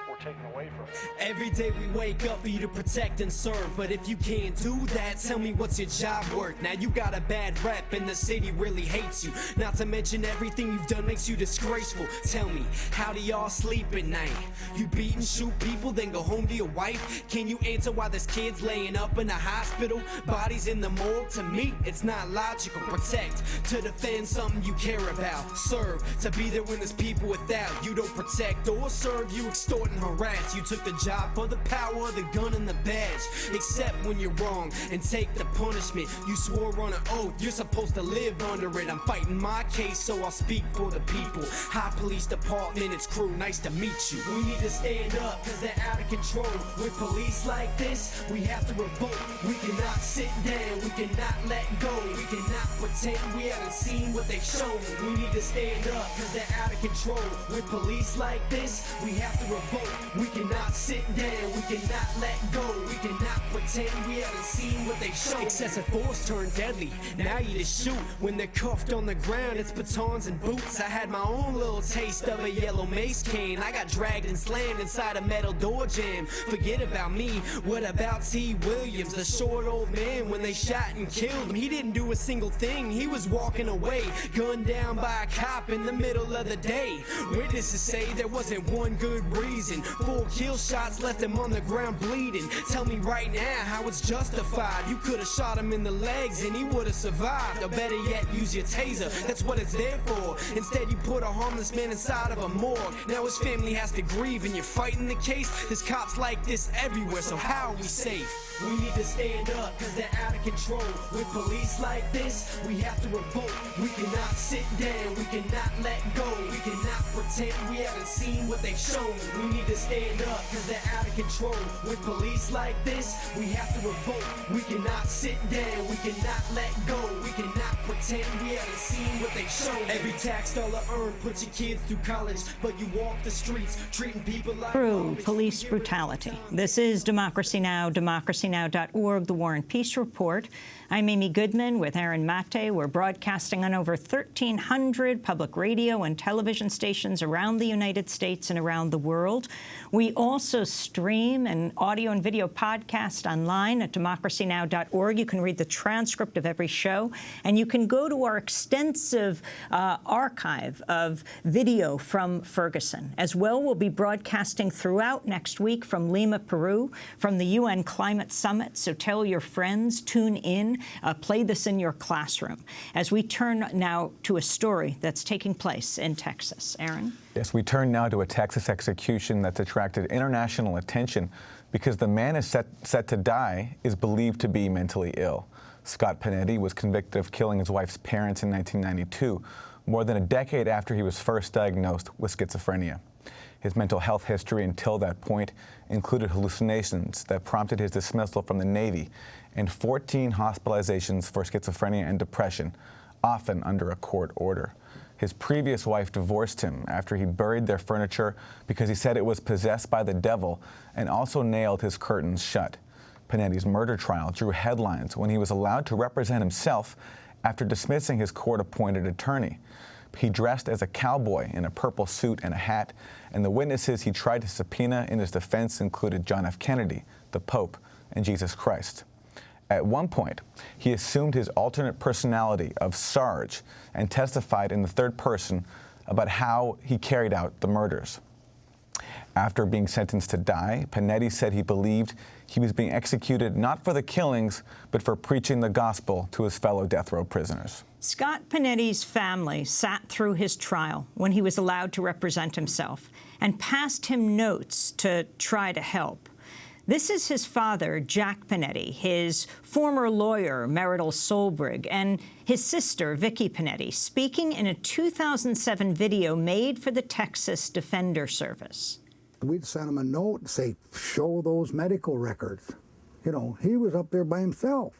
were taken away from him. Every day we wake up for you to protect and serve, but if you can't do that, tell me what's your job work? Now you got a bad rep and the city really hates you, not to mention everything you've done makes you disgraceful. Tell me, how do y'all sleep at night? You beat and shoot people, then go home to your wife? Can you answer why there's kids laying up in a hospital, bodies in the morgue? To me, it's not logical. Protect, to defend something you care about. Serve, to be there when there's people without. You don't protect or serve, you extort and harass. You took the job for the power, the gun and the badge. Accept when you're wrong and take the punishment. You swore on an oath, you're supposed to live under it. I'm fighting my case, so I'll speak for the people. High Police Department, it's crew, nice to meet you. We need to stand up, cause they're out of control. With police like this, we have to revolt. We cannot sit down, we cannot let go. We cannot pretend we haven't seen what they've shown. We need to stand up, cause they're out of control. With police like this, we have to revolt. We cannot sit down, we cannot let go. We cannot pretend we haven't seen what they've shown. Excessive force turned deadly, now you just shoot. When they're cuffed on the ground, it's batons and boots. I had my own little taste of a yellow mace cane. I got dragged and slammed inside a metal door jam. Forget about me, what about T. Williams, the short old man when they shot and killed him? He didn't do a single thing, he was walking away, gunned down by a cop in the middle of the day. Witnesses say there wasn't one good reason. 4 kill shots left him on the ground bleeding. Tell me right now how it's justified. You could have shot him in the legs and he would have survived. Or better yet, use your taser, that's what it's there for. Instead you put a harmless man inside of a morgue. Now his family has to grieve and you're fighting the case. There's cops like this everywhere, so how are we safe? We need to stand up, cause they're out of control. With police like this, we have to revolt. We cannot sit down, we cannot let go. We cannot pretend we haven't seen what they've shown. We need to stand up, cause they're out of control. With police like this, we have to revolt. We cannot sit down, we cannot let go. We cannot pretend we haven't seen what they've shown. Every tax dollar earned puts your kids through college, but you walk the streets treating people like Through police brutality. This is Democracy Now!, democracynow.org, The War and Peace Report. I'm Amy Goodman with Aaron Mate. We're broadcasting on over 1,300 public radio and television stations around the United States and around the world. We also stream an audio and video podcast online at democracynow.org. You can read the transcript of every show, and you can go to our extensive archive of video from Ferguson. As well, we'll be broadcasting throughout next week from Lima, Peru, from the UN Climate Summit, so tell your friends, tune in, play this in your classroom. As we turn now to a story that's taking place in Texas. Aaron? Yes, we turn now to a Texas execution that's attracted international attention because the man is set to die is believed to be mentally ill. Scott Panetti was convicted of killing his wife's parents in 1992, more than a decade after he was first diagnosed with schizophrenia. His mental health history until that point included hallucinations that prompted his dismissal from the Navy and 14 hospitalizations for schizophrenia and depression, often under a court order. His previous wife divorced him after he buried their furniture because he said it was possessed by the devil and also nailed his curtains shut. Panetti's murder trial drew headlines when he was allowed to represent himself after dismissing his court-appointed attorney. He dressed as a cowboy in a purple suit and a hat, and the witnesses he tried to subpoena in his defense included John F. Kennedy, the Pope, and Jesus Christ. At one point, he assumed his alternate personality of Sarge and testified in the third person about how he carried out the murders. After being sentenced to die, Panetti said he believed he was being executed not for the killings, but for preaching the gospel to his fellow death row prisoners. Scott Panetti's family sat through his trial when he was allowed to represent himself and passed him notes to try to help. This is his father, Jack Panetti, his former lawyer, Marital Solbrig, and his sister, Vicky Panetti, speaking in a 2007 video made for the Texas Defender Service. We'd send him a note and say, show those medical records. You know, he was up there by himself.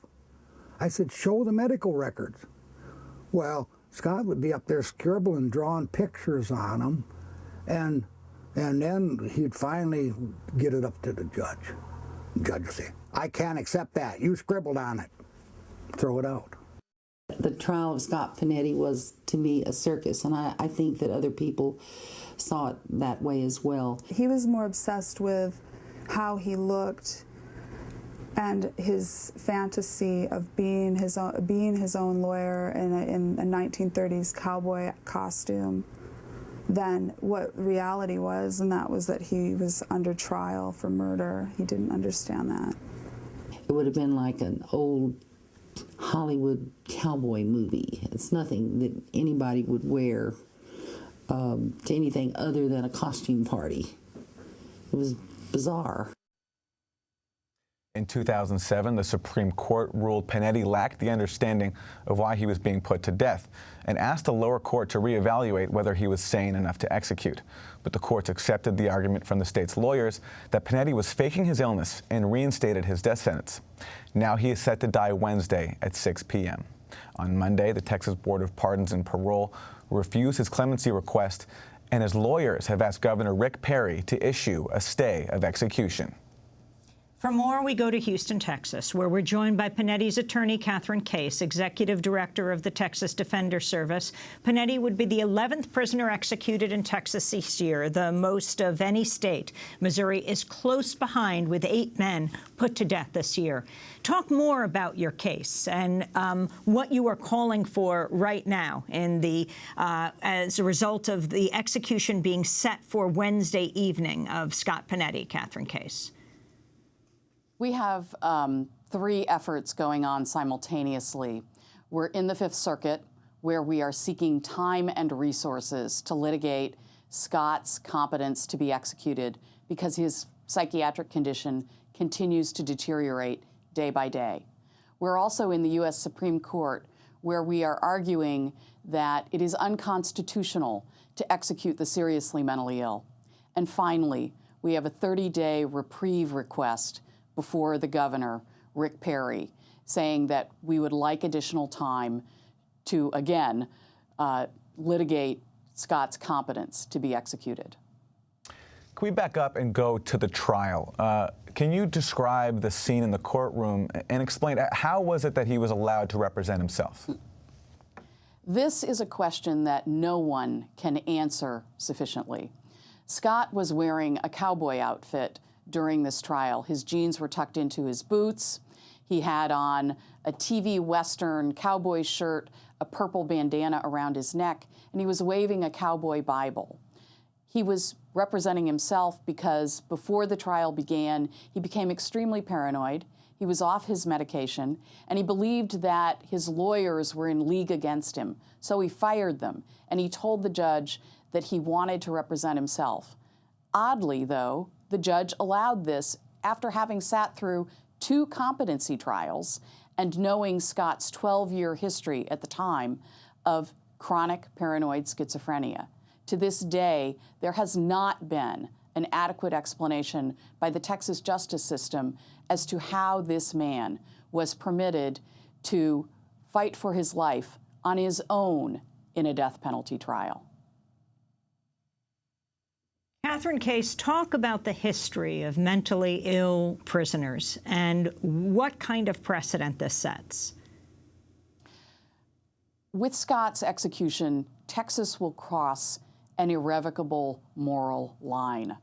I said, show the medical records. Well, Scott would be up there scribbling, drawing pictures on them, and then he'd finally get it up to the judge. The judge would say, I can't accept that. You scribbled on it. Throw it out. The trial of Scott Panetti was, to me, a circus, and I think that other people saw it that way as well. He was more obsessed with how he looked and his fantasy of being his own lawyer in a 1930s cowboy costume than what reality was, and that was that he was under trial for murder. He didn't understand that. It would have been like an old Hollywood cowboy movie. It's nothing that anybody would wear to anything other than a costume party. It was bizarre. In 2007, the Supreme Court ruled Panetti lacked the understanding of why he was being put to death and asked the lower court to reevaluate whether he was sane enough to execute. But the courts accepted the argument from the state's lawyers that Panetti was faking his illness and reinstated his death sentence. Now he is set to die Wednesday at 6 p.m. On Monday, the Texas Board of Pardons and Parole refused his clemency request, and his lawyers have asked Governor Rick Perry to issue a stay of execution. For more, we go to Houston, Texas, where we're joined by Panetti's attorney, Catherine Case, executive director of the Texas Defender Service. Panetti would be the 11th prisoner executed in Texas this year, the most of any state. Missouri is close behind, with 8 men put to death this year. Talk more about your case and what you are calling for right now in the as a result of the execution being set for Wednesday evening of Scott Panetti, Catherine Case. We have 3 efforts going on simultaneously. We're in the Fifth Circuit, where we are seeking time and resources to litigate Scott's competence to be executed because his psychiatric condition continues to deteriorate day by day. We're also in the U.S. Supreme Court, where we are arguing that it is unconstitutional to execute the seriously mentally ill. And finally, we have a 30-day reprieve request before the governor, Rick Perry, saying that we would like additional time to, again, litigate Scott's competence to be executed. Can we back up and go to the trial? Can you describe the scene in the courtroom and explain how was it that he was allowed to represent himself? This is a question that no one can answer sufficiently. Scott was wearing a cowboy outfit during this trial. His jeans were tucked into his boots. He had on a TV Western cowboy shirt, a purple bandana around his neck, and he was waving a cowboy Bible. He was representing himself because before the trial began, he became extremely paranoid. He was off his medication, and he believed that his lawyers were in league against him. So he fired them, and he told the judge that he wanted to represent himself. Oddly, though, the judge allowed this after having sat through 2 competency trials and knowing Scott's 12-year history at the time of chronic paranoid schizophrenia. To this day, there has not been an adequate explanation by the Texas justice system as to how this man was permitted to fight for his life on his own in a death penalty trial. Catherine Case, talk about the history of mentally ill prisoners and what kind of precedent this sets. With Scott's execution, Texas will cross an irrevocable moral line.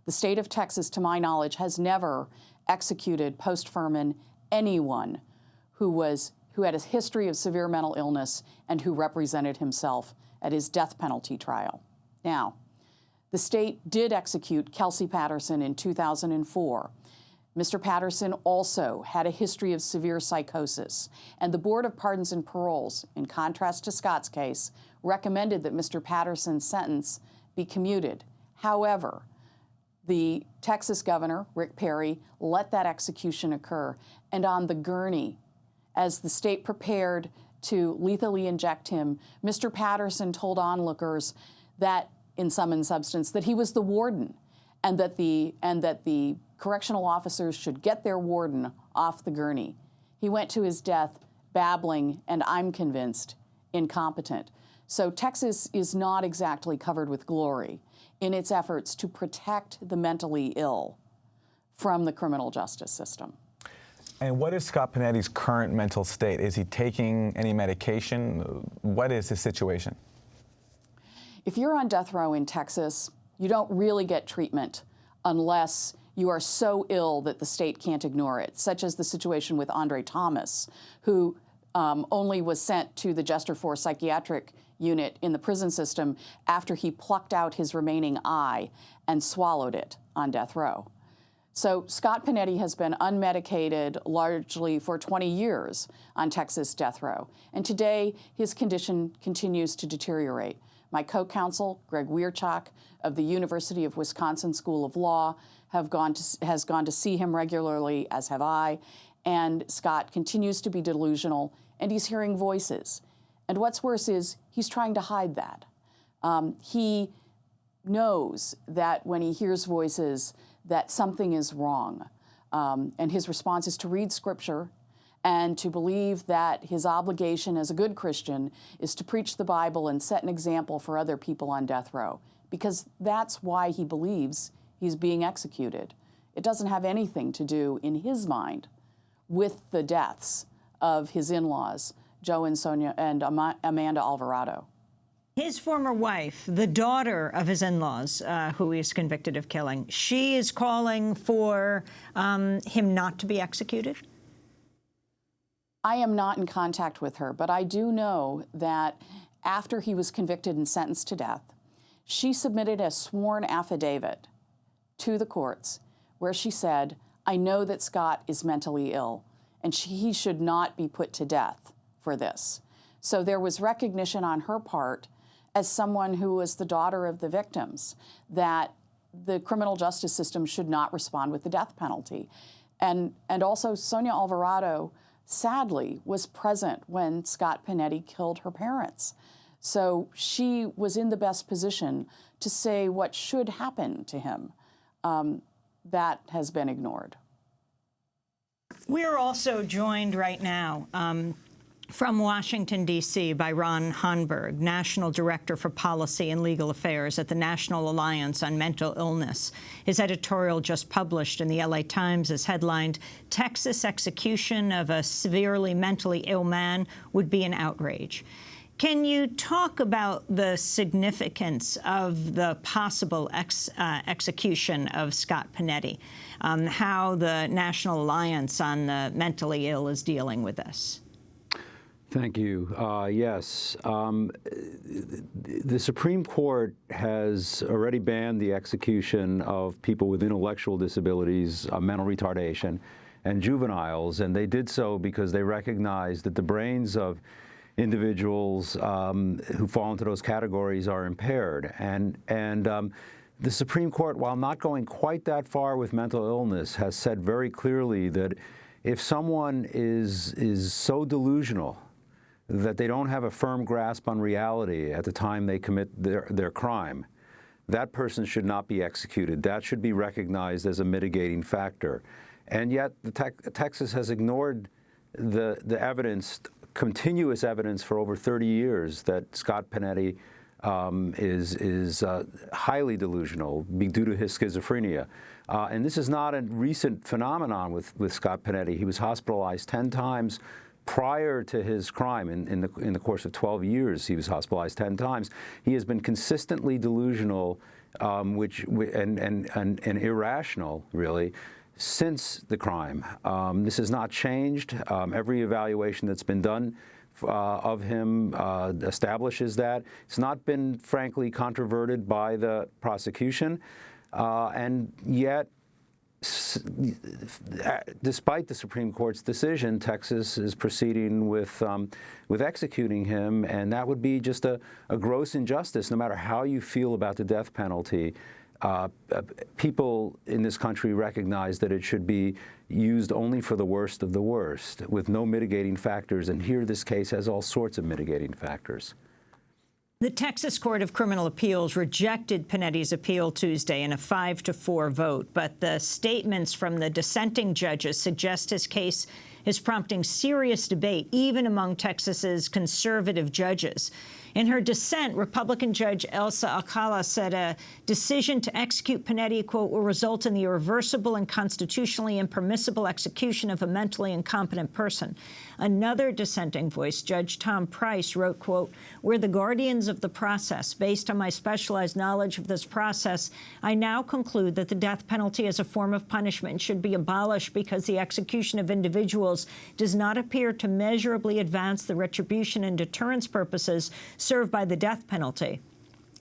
The state of Texas, to my knowledge, has never executed post-Furman anyone who had a history of severe mental illness and who represented himself at his death penalty trial. Now, the state did execute Kelsey Patterson in 2004. Mr. Patterson also had a history of severe psychosis, and the Board of Pardons and Paroles, in contrast to Scott's case, recommended that Mr. Patterson's sentence be commuted. However, the Texas governor, Rick Perry, let that execution occur. And on the gurney, as the state prepared to lethally inject him, Mr. Patterson told onlookers that, in sum and substance, that he was the warden and that the correctional officers should get their warden off the gurney. He went to his death babbling, and I'm convinced, incompetent. So Texas is not exactly covered with glory in its efforts to protect the mentally ill from the criminal justice system. And what is Scott Pinetti's current mental state? Is he taking any medication? What is his situation? If you're on death row in Texas, you don't really get treatment unless you are so ill that the state can't ignore it, such as the situation with Andre Thomas, who only was sent to the Jester 4 psychiatric unit in the prison system after he plucked out his remaining eye and swallowed it on death row. So Scott Pinetti has been unmedicated largely for 20 years on Texas death row, and today his condition continues to deteriorate. My co-counsel, Greg Wierchak of the University of Wisconsin School of Law, has gone to see him regularly, as have I, and Scott continues to be delusional, and he's hearing voices. And what's worse is he's trying to hide that. He knows that when he hears voices that something is wrong, and his response is to read scripture and to believe that his obligation as a good Christian is to preach the Bible and set an example for other people on death row, because that's why he believes he's being executed. It doesn't have anything to do, in his mind, with the deaths of his in-laws, Joe and Sonia and Amanda Alvarado. His former wife, the daughter of his in-laws, who he is convicted of killing, she is calling for him not to be executed? I am not in contact with her, but I do know that after he was convicted and sentenced to death, she submitted a sworn affidavit to the courts where she said, I know that Scott is mentally ill, and he should not be put to death for this. So there was recognition on her part, as someone who was the daughter of the victims, that the criminal justice system should not respond with the death penalty. And also Sonia Alvarado, sadly, was present when Scott Panetti killed her parents. So she was in the best position to say what should happen to him. That has been ignored. We're also joined right now from Washington, D.C. by Ron Honberg, National Director for Policy and Legal Affairs at the National Alliance on Mental Illness. His editorial just published in the LA Times is headlined, "Texas Execution of a Severely Mentally Ill Man Would Be an Outrage." Can you talk about the significance of the possible execution of Scott Panetti, how the National Alliance on the Mentally Ill is dealing with this? Thank you. Yes. The Supreme Court has already banned the execution of people with intellectual disabilities, mental retardation, and juveniles, and they did so because they recognized that the brains of individuals who fall into those categories are impaired. And the Supreme Court, while not going quite that far with mental illness, has said very clearly that if someone is so delusional that they don't have a firm grasp on reality at the time they commit their crime, that person should not be executed. That should be recognized as a mitigating factor. And yet Texas has ignored the evidence, continuous evidence for over 30 years that Scott Panetti is highly delusional due to his schizophrenia. And this is not a recent phenomenon with Scott Panetti. He was hospitalized 10 times prior to his crime. In the course of 12 years, he was hospitalized 10 times. He has been consistently delusional and irrational, really, since the crime. This has not changed. Every evaluation that's been done of him establishes that. It's not been, frankly, controverted by the prosecution. And yet, despite the Supreme Court's decision, Texas is proceeding with executing him, and that would be just a gross injustice. No matter how you feel about the death penalty, people in this country recognize that it should be used only for the worst of the worst, with no mitigating factors, and here this case has all sorts of mitigating factors. The Texas Court of Criminal Appeals rejected Panetti's appeal Tuesday in a 5-4 vote, but the statements from the dissenting judges suggest his case is prompting serious debate, even among Texas's conservative judges. In her dissent, Republican Judge Elsa Alcala said a decision to execute Panetti, quote, will result in the irreversible and constitutionally impermissible execution of a mentally incompetent person. Another dissenting voice, Judge Tom Price, wrote, quote, we're the guardians of the process. Based on my specialized knowledge of this process, I now conclude that the death penalty as a form of punishment should be abolished because the execution of individuals does not appear to measurably advance the retribution and deterrence purposes served by the death penalty.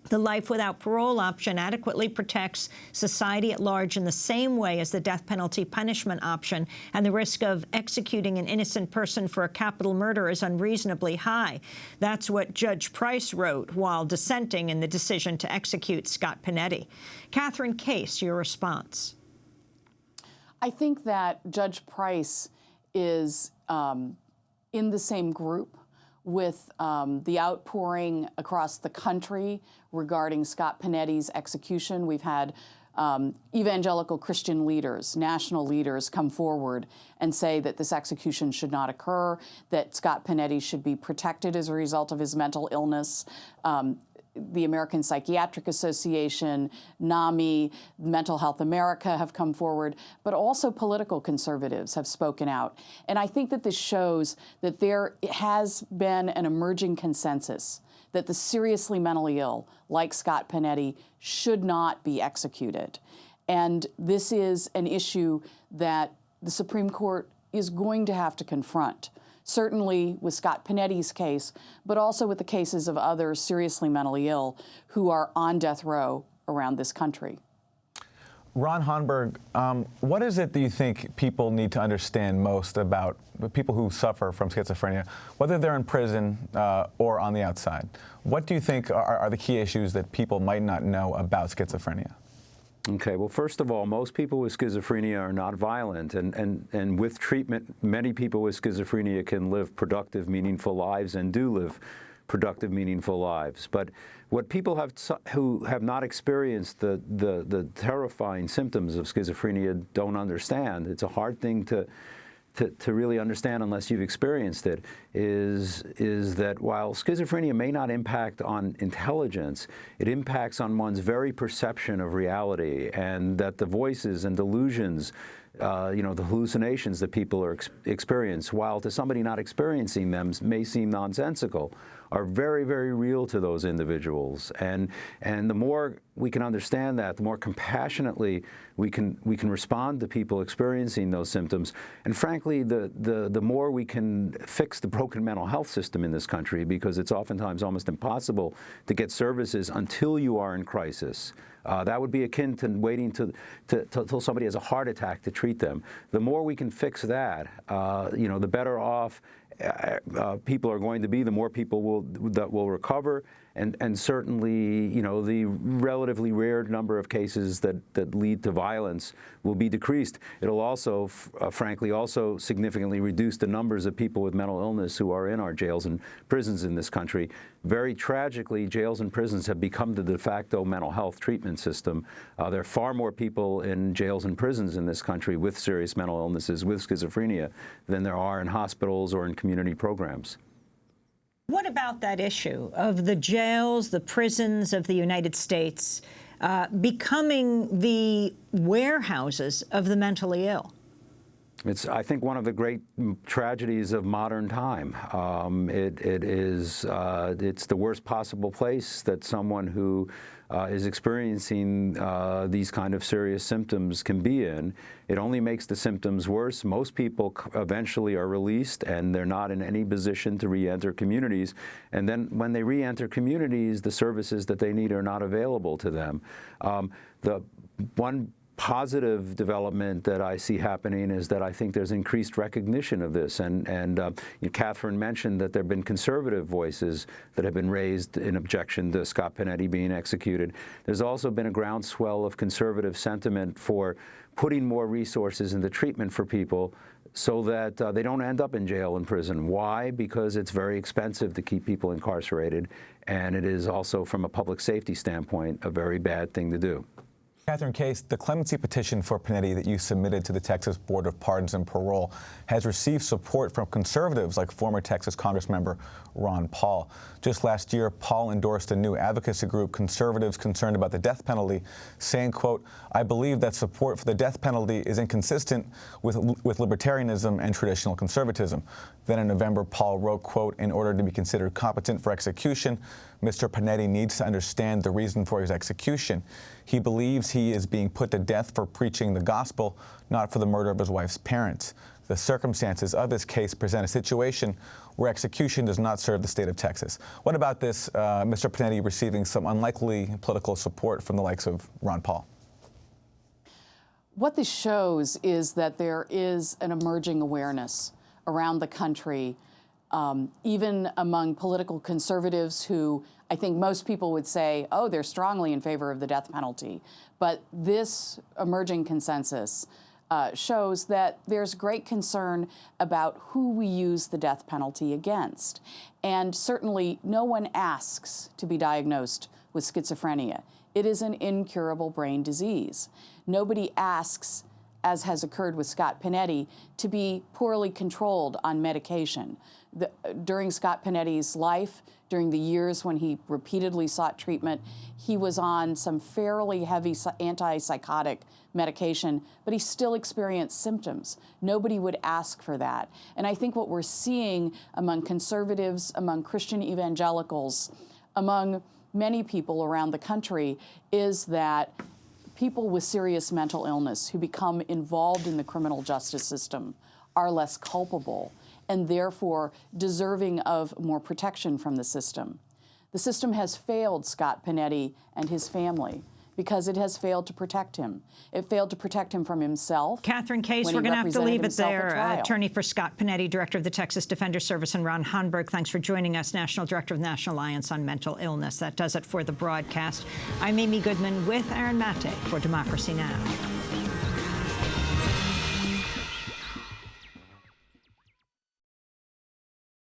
The life without parole option adequately protects society at large in the same way as the death penalty punishment option, and the risk of executing an innocent person for a capital murder is unreasonably high. That's what Judge Price wrote while dissenting in the decision to execute Scott Panetti. Catherine Case, your response. I think that Judge Price is in the same group with the outpouring across the country regarding Scott Panetti's execution. We've had evangelical Christian leaders, national leaders, come forward and say that this execution should not occur, that Scott Panetti should be protected as a result of his mental illness. The American Psychiatric Association, NAMI, Mental Health America have come forward, but also political conservatives have spoken out. And I think that this shows that there has been an emerging consensus that the seriously mentally ill, like Scott Panetti, should not be executed. And this is an issue that the Supreme Court is going to have to confront. Certainly with Scott Panetti's case, but also with the cases of others seriously mentally ill who are on death row around this country. Ron Honberg, what is it that you think people need to understand most about people who suffer from schizophrenia, whether they're in prison or on the outside? What do you think are the key issues that people might not know about schizophrenia? Okay, well, first of all, most people with schizophrenia are not violent, and with treatment, many people with schizophrenia can live productive, meaningful lives and do live productive, meaningful lives. But what people who have not experienced the terrifying symptoms of schizophrenia don't understand, it's a hard thing to really understand unless you've experienced it, is that while schizophrenia may not impact on intelligence, it impacts on one's very perception of reality, and that the voices and delusions, the hallucinations that people are experience, while to somebody not experiencing them may seem nonsensical, are very, very real to those individuals. And the more we can understand that, the more compassionately we can respond to people experiencing those symptoms. And frankly, the more we can fix the broken mental health system in this country, because it's oftentimes almost impossible to get services until you are in crisis. That would be akin to waiting till somebody has a heart attack to treat them. The more we can fix that, the better off people are going to be, the more people that will recover, and certainly, the relatively rare number of cases that lead to violence will be decreased. It'll also, frankly, also significantly reduce the numbers of people with mental illness who are in our jails and prisons in this country. Very tragically, jails and prisons have become the de facto mental health treatment system. There are far more people in jails and prisons in this country with serious mental illnesses, with schizophrenia, than there are in hospitals or in community programs. What about that issue of the jails, the prisons of the United States becoming the warehouses of the mentally ill? It's, I think, one of the great tragedies of modern time. It's the worst possible place that someone who is experiencing these kind of serious symptoms can be in. It only makes the symptoms worse. Most people eventually are released, and they're not in any position to re-enter communities. And then when they re-enter communities, the services that they need are not available to them. The one positive development that I see happening is that I think there's increased recognition of this. And Catherine mentioned that there have been conservative voices that have been raised in objection to Scott Panetti being executed. There's also been a groundswell of conservative sentiment for putting more resources into treatment for people so that they don't end up in jail and prison. Why? Because it's very expensive to keep people incarcerated, and it is also, from a public safety standpoint, a very bad thing to do. Catherine Case, the clemency petition for Panetti that you submitted to the Texas Board of Pardons and Parole has received support from conservatives like former Texas Congressmember Ron Paul. Just last year, Paul endorsed a new advocacy group, Conservatives Concerned About the Death Penalty, saying, quote, "I believe that support for the death penalty is inconsistent with libertarianism and traditional conservatism." Then in November, Paul wrote, quote, "In order to be considered competent for execution, Mr. Panetti needs to understand the reason for his execution. He believes he is being put to death for preaching the gospel, not for the murder of his wife's parents. The circumstances of this case present a situation where execution does not serve the state of Texas." What about this, Mr. Panetti receiving some unlikely political support from the likes of Ron Paul? What this shows is that there is an emerging awareness around the country, even among political conservatives who I think most people would say, oh, they're strongly in favor of the death penalty. But this emerging consensus shows that there's great concern about who we use the death penalty against. And certainly no one asks to be diagnosed with schizophrenia. It is an incurable brain disease. Nobody asks, as has occurred with Scott Panetti, to be poorly controlled on medication. During Scott Panetti's life, during the years when he repeatedly sought treatment, he was on some fairly heavy antipsychotic medication, but he still experienced symptoms. Nobody would ask for that. And I think what we're seeing among conservatives, among Christian evangelicals, among many people around the country is that people with serious mental illness who become involved in the criminal justice system are less culpable and therefore deserving of more protection from the system. The system has failed Scott Panetti and his family. because it has failed to protect him. It failed to protect him from himself. Catherine Case, when we're he going to have to represented leave it himself at there. trial. Attorney for Scott Panetti, Director of the Texas Defender Service, and Ron Honberg, thanks for joining us, National Director of the National Alliance on Mental Illness. That does it for the broadcast. I'm Amy Goodman with Aaron Mate for Democracy Now!